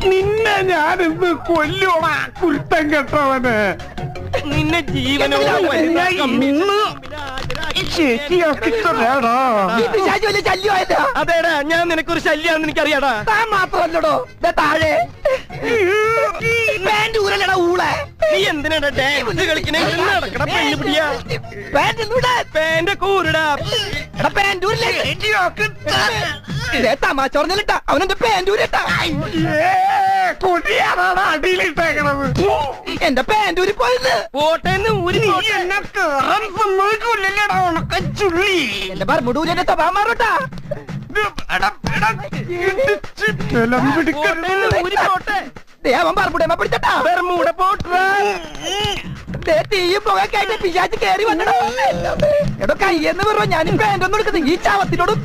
നിന്നെ ഞാനിന്ന് കൊല്ലോടാ കുരുത്തം കെട്ടവന്. നിന്നെ ജീവനോട് അതേടാ, ഞാൻ നിനക്കൊരു ശല്യാണെന്ന് എനിക്കറിയാടാ. താൻ മാത്രമല്ലടോ താഴെ ഊരല്ലടാ ഊളെ. നീ എന്തിനാടാ ഡാൻസ് കളിക്കണേ? നടക്കട പെണ്ണു പിടിയാ. പാന്റ് കൂരടാ. തമാശ പറഞ്ഞിട്ടാ അവനെന്റെ പാൻറ്റൂരിട്ടാ. കൊടിയാറാണ് അടിയിലിട്ടേക്കണത്. എന്റെ പാൻറ്റൂരി പോയത് പോട്ടെന്ന് ഊരി. എന്നെ കേറാൻ സമ്മതിക്കില്ലല്ലേടാ ഉണക്കച്ചുള്ളി. എന്റെ പറമ്പൂരി എന്റെ സ്വഭാവം മാറൂട്ടാ. അവൻ പറമ്പൂടേമ്മ പിടിച്ചട്ടാ. തീയും പുകക്കായിട്ട് പിശാച്ച് കേറി വന്നടോ. എടോ കയ്യെന്ന് പറ ഞാൻ പാൻറ്റൊന്നും എടുക്കുന്നത് ഈ ചാവത്തിനോടും.